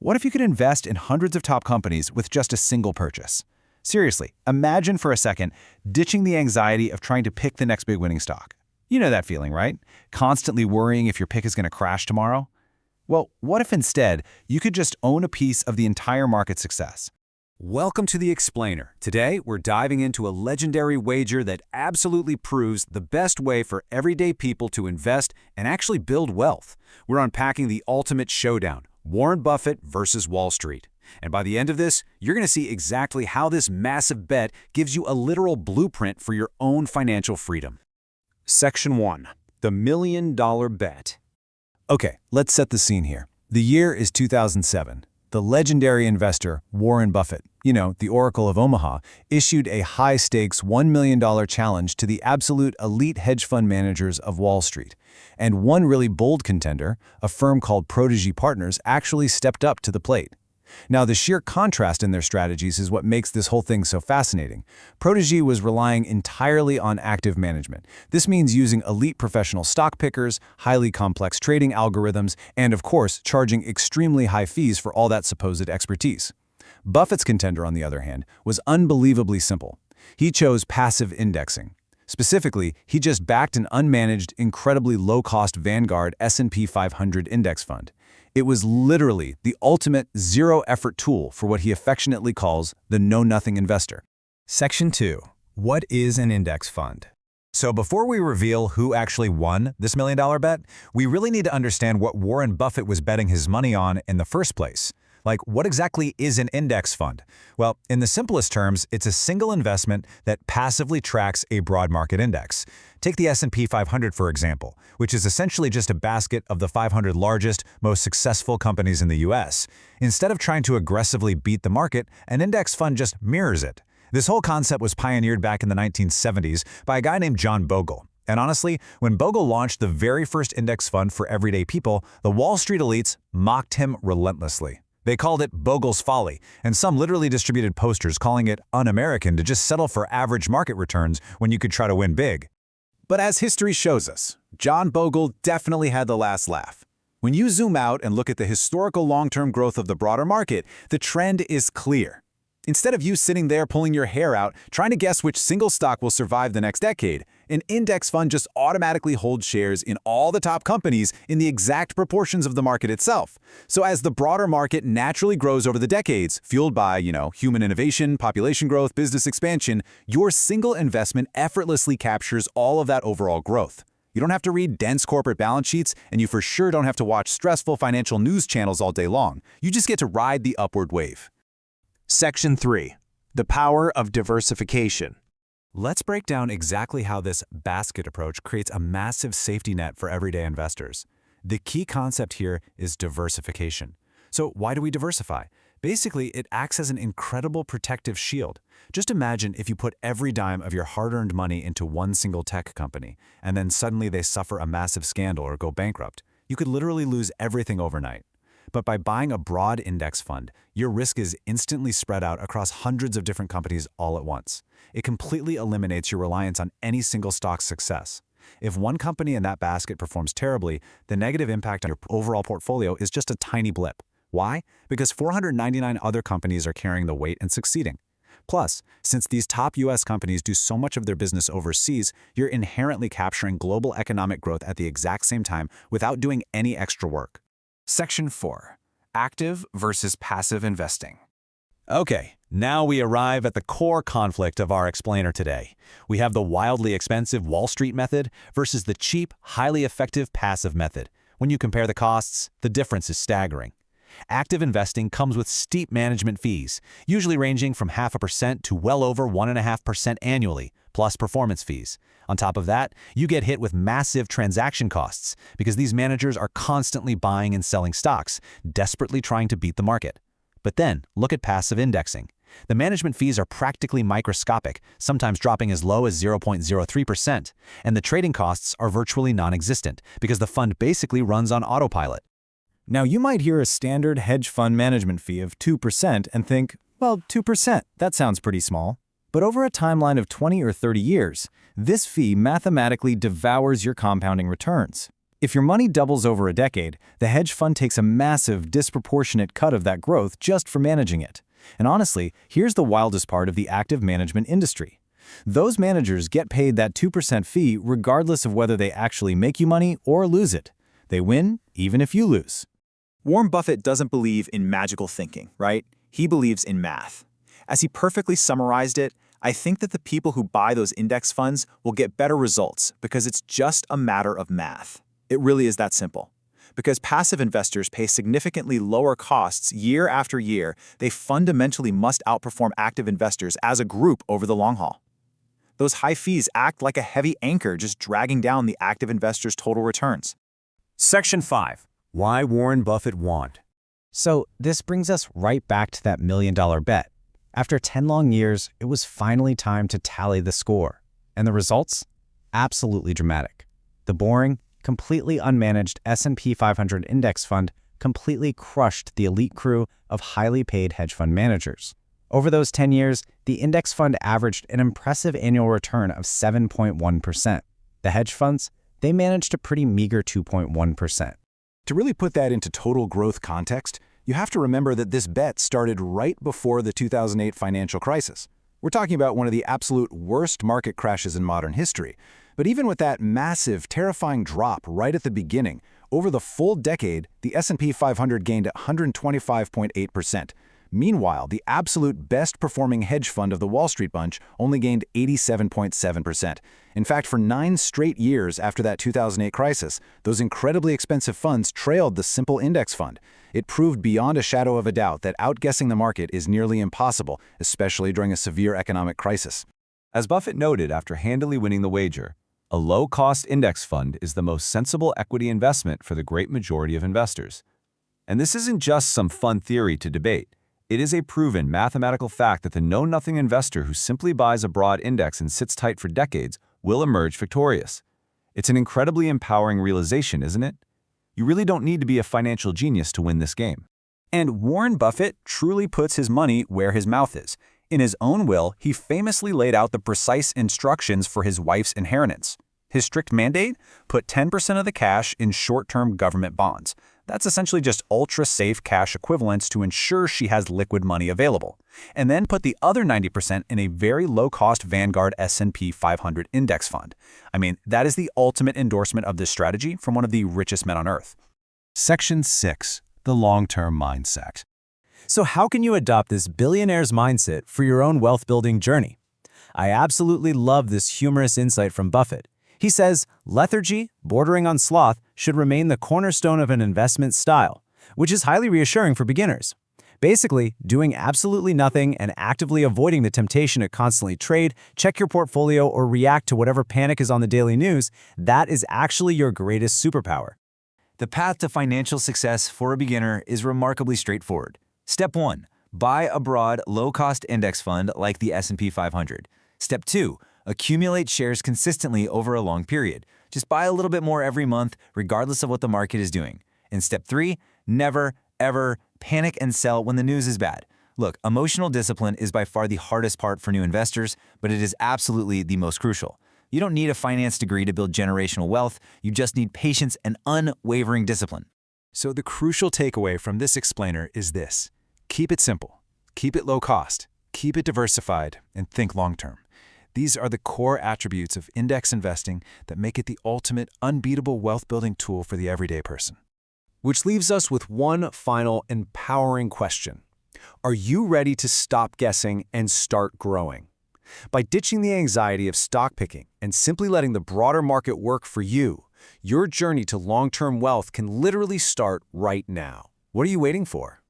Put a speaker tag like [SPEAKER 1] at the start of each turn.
[SPEAKER 1] What if you could invest in hundreds of top companies with just a single purchase? Seriously, imagine for a second ditching the anxiety of trying to pick the next big winning stock. You know that feeling, right? Constantly worrying if your pick is going to crash tomorrow? Well, what if instead you could just own a piece of the entire market success?
[SPEAKER 2] Welcome to The Explainer. Today, we're diving into a legendary wager that absolutely proves the best way for everyday people to invest and actually build wealth. We're unpacking the ultimate showdown, Warren Buffett versus Wall Street. And by the end of this, you're going to see exactly how this massive bet gives you a literal blueprint for your own financial freedom. Section 1. The $1 Million Bet.
[SPEAKER 1] Okay, let's set the scene here. The year is 2007. The legendary investor, Warren Buffett, the Oracle of Omaha, issued a high-stakes $1 million challenge to the absolute elite hedge fund managers of Wall Street. And one really bold contender, a firm called Protégé Partners, actually stepped up to the plate. Now, the sheer contrast in their strategies is what makes this whole thing so fascinating. Protégé was relying entirely on active management. This means using elite professional stock pickers, highly complex trading algorithms, and of course, charging extremely high fees for all that supposed expertise. Buffett's contender, on the other hand, was unbelievably simple. He chose passive indexing. Specifically, he just backed an unmanaged, incredibly low-cost Vanguard S&P 500 index fund. It was literally the ultimate zero-effort tool for what he affectionately calls the know-nothing investor.
[SPEAKER 3] Section 2. What is an index fund? So before we reveal who actually won this $1 million bet, we really need to understand what Warren Buffett was betting his money on in the first place. Like, what exactly is an index fund? Well, in the simplest terms, it's a single investment that passively tracks a broad market index. Take the S&P 500, for example, which is essentially just a basket of the 500 largest, most successful companies in the US. Instead of trying to aggressively beat the market, an index fund just mirrors it. This whole concept was pioneered back in the 1970s by a guy named John Bogle. And honestly, when Bogle launched the very first index fund for everyday people, the Wall Street elites mocked him relentlessly. They called it Bogle's folly, and some literally distributed posters calling it un-American to just settle for average market returns when you could try to win big.
[SPEAKER 1] But as history shows us, John Bogle definitely had the last laugh. When you zoom out and look at the historical long-term growth of the broader market, the trend is clear. Instead of you sitting there pulling your hair out, trying to guess which single stock will survive the next decade, an index fund just automatically holds shares in all the top companies in the exact proportions of the market itself. So as the broader market naturally grows over the decades, fueled by, human innovation, population growth, business expansion, your single investment effortlessly captures all of that overall growth. You don't have to read dense corporate balance sheets, and you for sure don't have to watch stressful financial news channels all day long. You just get to ride the upward wave.
[SPEAKER 4] Section 3. The power of diversification.
[SPEAKER 2] Let's break down exactly how this basket approach creates a massive safety net for everyday investors. The key concept here is diversification. So why do we diversify? Basically, it acts as an incredible protective shield. Just imagine if you put every dime of your hard-earned money into one single tech company, and then suddenly they suffer a massive scandal or go bankrupt. You could literally lose everything overnight. But by buying a broad index fund, your risk is instantly spread out across hundreds of different companies all at once. It completely eliminates your reliance on any single stock's success. If one company in that basket performs terribly, the negative impact on your overall portfolio is just a tiny blip. Why? Because 499 other companies are carrying the weight and succeeding. Plus, since these top US companies do so much of their business overseas, you're inherently capturing global economic growth at the exact same time without doing any extra work.
[SPEAKER 3] Section 4. Active versus passive investing.
[SPEAKER 2] Okay, now we arrive at the core conflict of our explainer today. We have the wildly expensive Wall Street method versus the cheap, highly effective passive method. When you compare the costs, the difference is staggering. Active investing comes with steep management fees, usually ranging from 0.5% to well over 1.5% annually, plus performance fees. On top of that, you get hit with massive transaction costs because these managers are constantly buying and selling stocks, desperately trying to beat the market. But then, look at passive indexing. The management fees are practically microscopic, sometimes dropping as low as 0.03%, and the trading costs are virtually non-existent because the fund basically runs on autopilot.
[SPEAKER 1] Now, you might hear a standard hedge fund management fee of 2% and think, well, 2%, that sounds pretty small. But over a timeline of 20 or 30 years, this fee mathematically devours your compounding returns. If your money doubles over a decade, the hedge fund takes a massive, disproportionate cut of that growth just for managing it. And honestly, here's the wildest part of the active management industry. Those managers get paid that 2% fee regardless of whether they actually make you money or lose it. They win even if you lose.
[SPEAKER 3] Warren Buffett doesn't believe in magical thinking, right? He believes in math. As he perfectly summarized it, I think that the people who buy those index funds will get better results because it's just a matter of math. It really is that simple. Because passive investors pay significantly lower costs year after year, they fundamentally must outperform active investors as a group over the long haul. Those high fees act like a heavy anchor just dragging down the active investors' total returns.
[SPEAKER 4] Section 5. Why Warren Buffett won.
[SPEAKER 1] So this brings us right back to that $1 million bet. After 10 long years, it was finally time to tally the score. And the results? Absolutely dramatic. The boring, completely unmanaged S&P 500 index fund completely crushed the elite crew of highly paid hedge fund managers. Over those 10 years, the index fund averaged an impressive annual return of 7.1%. The hedge funds, they managed a pretty meager 2.1%.
[SPEAKER 2] To really put that into total growth context, you have to remember that this bet started right before the 2008 financial crisis. We're talking about one of the absolute worst market crashes in modern history. But even with that massive, terrifying drop right at the beginning, over the full decade, the S&P 500 gained 125.8%. Meanwhile, the absolute best-performing hedge fund of the Wall Street bunch only gained 87.7%. In fact, for 9 straight years after that 2008 crisis, those incredibly expensive funds trailed the simple index fund. It proved beyond a shadow of a doubt that outguessing the market is nearly impossible, especially during a severe economic crisis.
[SPEAKER 3] As Buffett noted after handily winning the wager, a low-cost index fund is the most sensible equity investment for the great majority of investors. And this isn't just some fun theory to debate. It is a proven mathematical fact that the know-nothing investor who simply buys a broad index and sits tight for decades will emerge victorious. It's an incredibly empowering realization, isn't it? You really don't need to be a financial genius to win this game.
[SPEAKER 1] And Warren Buffett truly puts his money where his mouth is. In his own will, he famously laid out the precise instructions for his wife's inheritance. His strict mandate? Put 10% of the cash in short-term government bonds. That's essentially just ultra-safe cash equivalents to ensure she has liquid money available. And then put the other 90% in a very low-cost Vanguard S&P 500 index fund. I mean, that is the ultimate endorsement of this strategy from one of the richest men on earth.
[SPEAKER 2] Section 6. The long-term mindset.
[SPEAKER 1] So how can you adopt this billionaire's mindset for your own wealth-building journey? I absolutely love this humorous insight from Buffett. He says, lethargy, bordering on sloth, should remain the cornerstone of an investment style, which is highly reassuring for beginners. Basically, doing absolutely nothing and actively avoiding the temptation to constantly trade, check your portfolio, or react to whatever panic is on the daily news, that is actually your greatest superpower.
[SPEAKER 3] The path to financial success for a beginner is remarkably straightforward. Step 1. Buy a broad, low-cost index fund like the S&P 500. Step 2. Accumulate shares consistently over a long period. Just buy a little bit more every month, regardless of what the market is doing. And step 3, never, ever panic and sell when the news is bad. Look, emotional discipline is by far the hardest part for new investors, but it is absolutely the most crucial. You don't need a finance degree to build generational wealth. You just need patience and unwavering discipline.
[SPEAKER 2] So the crucial takeaway from this explainer is this. Keep it simple, keep it low cost, keep it diversified, and think long-term. These are the core attributes of index investing that make it the ultimate, unbeatable wealth-building tool for the everyday person. Which leaves us with one final empowering question. Are you ready to stop guessing and start growing? By ditching the anxiety of stock picking and simply letting the broader market work for you, your journey to long-term wealth can literally start right now. What are you waiting for?